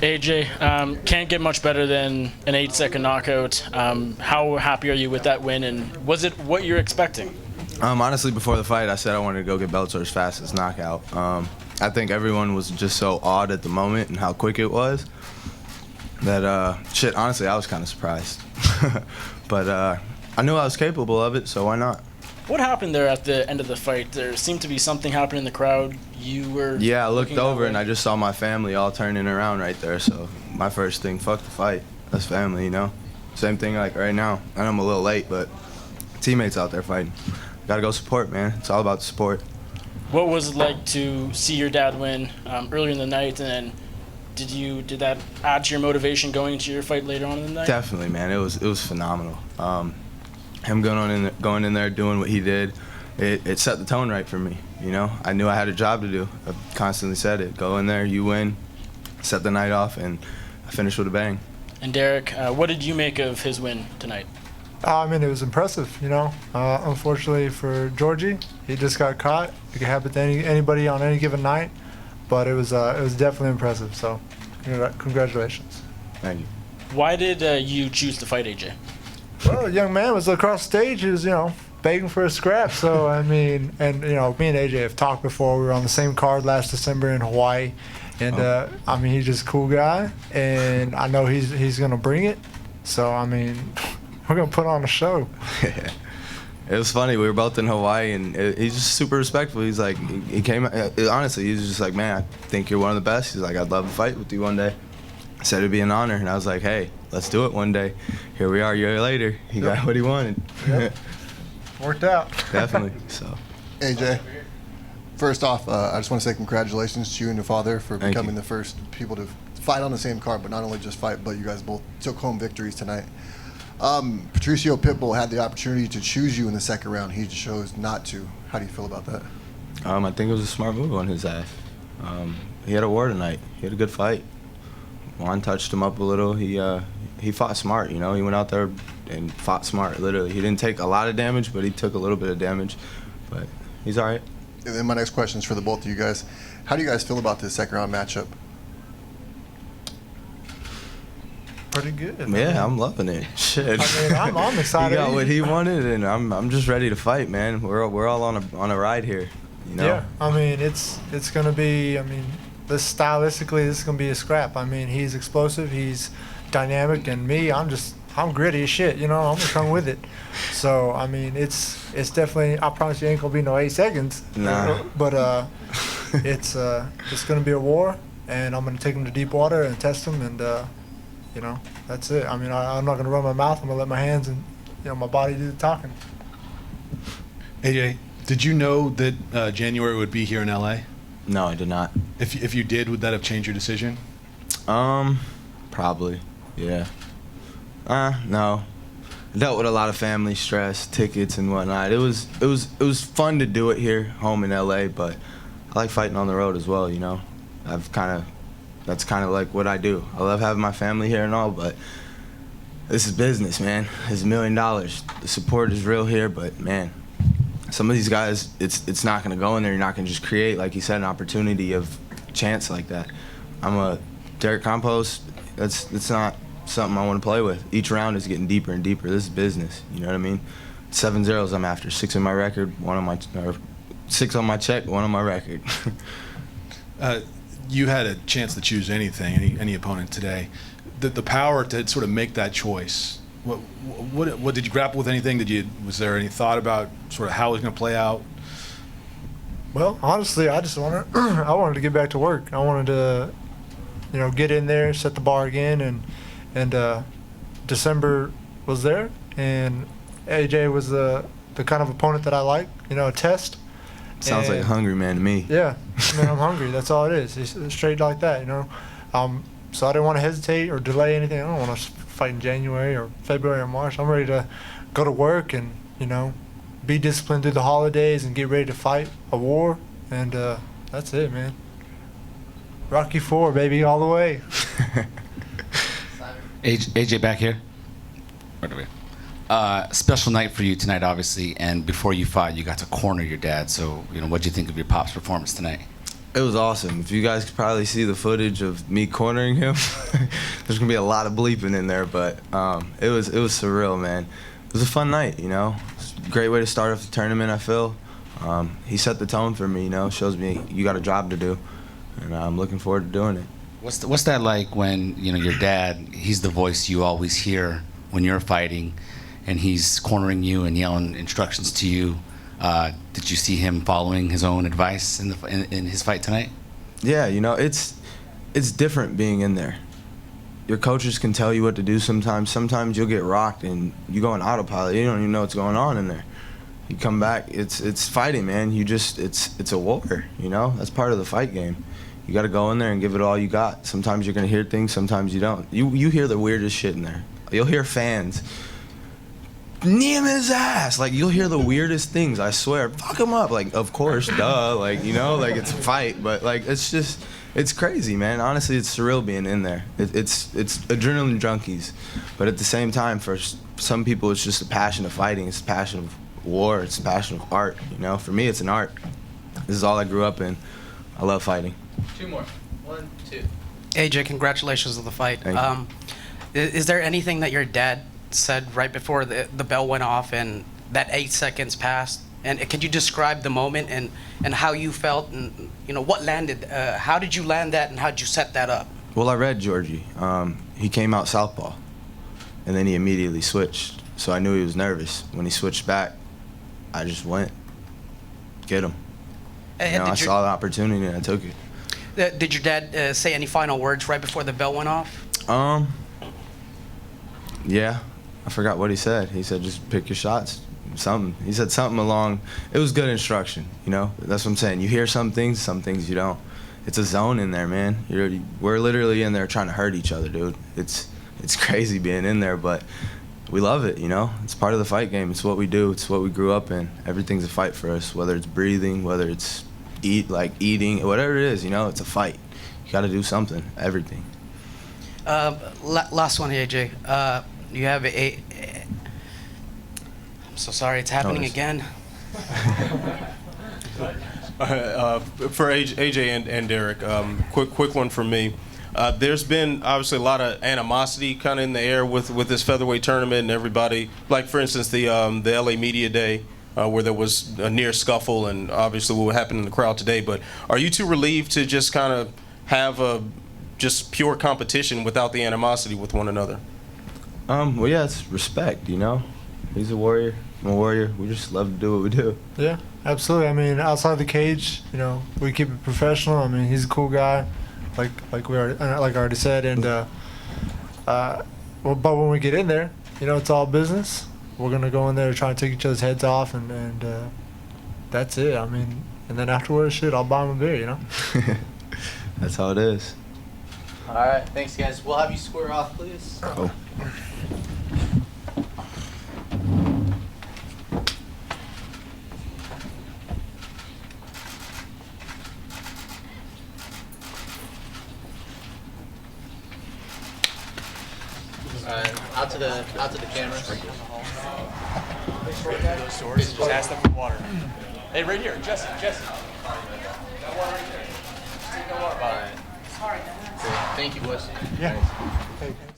AJ, can't get much better than an 8-second knockout. How happy are you with that win, and was it what you're expecting? Honestly, before the fight, I said I wanted to go get Bellator's fastest knockout. I think everyone was just so awed at the moment and how quick it was that, honestly, I was kind of surprised. But I knew I was capable of it, so why not? What happened there at the end of the fight? There seemed to be something happening in the crowd. You were... Yeah, I looked over and I just saw my family all turning around right there. So my first thing, fuck the fight. That's family, you know? Same thing like right now. And I'm a little late, but teammates out there fighting. Gotta go support, man. It's all about the support. What was it like to see your dad win earlier in the night, and then did that add to your motivation going into your fight later on in the night? Definitely, man. It was phenomenal. Him going in there, doing what he did, it set the tone right for me. You know, I knew I had a job to do. I constantly said it. Go in there, you win, set the night off, and I finished with a bang. And Derek, what did you make of his win tonight? I mean, it was impressive, you know. Unfortunately for Georgie, he just got caught. It could happen to anybody on any given night, but it was definitely impressive. So, congratulations. Thank you. Why did you choose to fight AJ? Well, the young man was across the stage. He was, begging for a scrap. So, I mean, and, me and AJ have talked before. We were on the same card last December in Hawaii. And, I mean, he's just a cool guy. And I know he's going to bring it. So, I mean, we're going to put on a show. It was funny. We were both in Hawaii, and he's just super respectful. He's like, he came, honestly, he was just like, man, I think you're one of the best. He's like, I'd love to fight with you one day. I said it'd be an honor, and I was like, hey, let's do it one day. Here we are a year later. He got what he wanted. Yep. Worked out. Definitely. So, AJ, first off, I just want to say congratulations to you and your father for Thank becoming you. the first people to fight on the same card, but not only just fight, but you guys both took home victories tonight. Patricio Pitbull had the opportunity to choose you in the second round. He chose not to. How do you feel about that? I think it was a smart move on his ass. He had a war tonight. He had a good fight. Juan touched him up a little. He fought smart, you know. He went out there and fought smart, literally. He didn't take a lot of damage, but he took a little bit of damage. But he's all right. And then my next question is for the both of you guys. How do you guys feel about this second round matchup? Pretty good. Yeah, I'm loving it. Shit. I mean, I'm excited. He got what he wanted, and I'm just ready to fight, man. We're all on a ride here, you know. Yeah, I mean, it's gonna be. I mean, stylistically, this is gonna be a scrap. I mean, he's explosive, he's dynamic, and me, I'm gritty as shit. You know, I'm gonna come with it. So I mean, it's definitely. I promise you, ain't gonna be no 8 seconds. Nah. But it's gonna be a war, and I'm gonna take him to deep water and test him, and that's it. I mean, I'm not going to run my mouth. I'm going to let my hands and, my body do the talking. AJ, did you know that January would be here in LA? No, I did not. If you did, would that have changed your decision? Probably, yeah. No. I dealt with a lot of family stress, tickets and whatnot. It was fun to do it here, home in LA, but I like fighting on the road as well, you know. That's kind of like what I do. I love having my family here and all, but this is business, man. It's $1 million. The support is real here, but man, some of these guys, it's not gonna go in there. You're not gonna just create, like you said, an opportunity of chance like that. Derek Campos. It's not something I want to play with. Each round is getting deeper and deeper. This is business. You know what I mean? 7 zeros I'm after. 6 in my record. 6 on my check. 1 on my record. You had a chance to choose anything, any opponent today. The power to sort of make that choice. What did you grapple with? Anything? Was there any thought about sort of how it was going to play out? Well, honestly, I wanted to get back to work. I wanted to, get in there, set the bar again, and December was there, and AJ was the kind of opponent that I like. A test. Sounds like a hungry man to me. Yeah, I'm hungry. That's all it is. It's straight like that, So I didn't want to hesitate or delay anything. I don't want to fight in January or February or March. I'm ready to go to work and, be disciplined through the holidays and get ready to fight a war. And that's it, man. Rocky IV, baby, all the way. AJ back here. Right away. Special night for you tonight, obviously, and before you fought, you got to corner your dad. So, what did you think of your pop's performance tonight? It was awesome. If you guys could probably see the footage of me cornering him, there's gonna be a lot of bleeping in there. But it was surreal, man. It was a fun night, you know. It's a great way to start off the tournament, I feel. He set the tone for me, you know. Shows me you got a job to do, and I'm looking forward to doing it. What's that like when your dad? He's the voice you always hear when you're fighting, and he's cornering you and yelling instructions to you. Did you see him following his own advice in his fight tonight? Yeah, you know, it's different being in there. Your coaches can tell you what to do sometimes. Sometimes you'll get rocked and you go on autopilot. You don't even know what's going on in there. You come back, it's fighting, man. It's a war, you know? That's part of the fight game. You got to go in there and give it all you got. Sometimes you're going to hear things, sometimes you don't. You hear the weirdest shit in there. You'll hear fans, knee him in his ass. Like, you'll hear the weirdest things, I swear. Fuck him up. Like, of course, duh. Like, you know, like, it's a fight. But, like, it's crazy, man. Honestly, it's surreal being in there. It's adrenaline junkies. But at the same time, for some people, it's just a passion of fighting. It's a passion of war. It's a passion of art, you know? For me, it's an art. This is all I grew up in. I love fighting. 2 more. 1, 2. AJ, congratulations on the fight. Thank you. Is there anything that your dad said right before the bell went off and that 8 seconds passed? And could you describe the moment and how you felt and what landed? How did you land that and how did you set that up? Well, I read Georgie. He came out southpaw, and then he immediately switched. So I knew he was nervous. When he switched back, I just went, get him. I saw the opportunity and I took it. Did your dad say any final words right before the bell went off? Yeah, I forgot what he said. He said, just pick your shots, something. He said something along, it was good instruction, you know? That's what I'm saying. You hear some things you don't. It's a zone in there, man. We're literally in there trying to hurt each other, dude. It's crazy being in there, but we love it, you know? It's part of the fight game. It's what we do. It's what we grew up in. Everything's a fight for us, whether it's breathing, whether it's eating, whatever it is, you know, it's a fight. You got to do something, everything. Last one, AJ. You have I'm so sorry, it's happening again. For AJ and Derek, quick one for me. There's been obviously a lot of animosity kind of in the air with this featherweight tournament and everybody. Like, for instance, the LA Media Day, where there was a near scuffle and obviously what happened in the crowd today. But are you two relieved to just kind of have just pure competition without the animosity with one another? Well, yeah, it's respect, you know? He's a warrior, I'm a warrior. We just love to do what we do. Yeah, absolutely. I mean, outside the cage, we keep it professional. I mean, he's a cool guy, like I already said. And but when we get in there, it's all business. We're gonna go in there try and take each other's heads off, and that's it. I mean, and then afterwards, shit, I'll buy him a beer, That's how it is. All right, thanks, guys. We'll have you square off, please. Cool. Out to the cameras. Just ask them for water. Hey, right here, Jesse. That water right there. Just drink that water bottle. Thank you, boys. Yeah. Okay.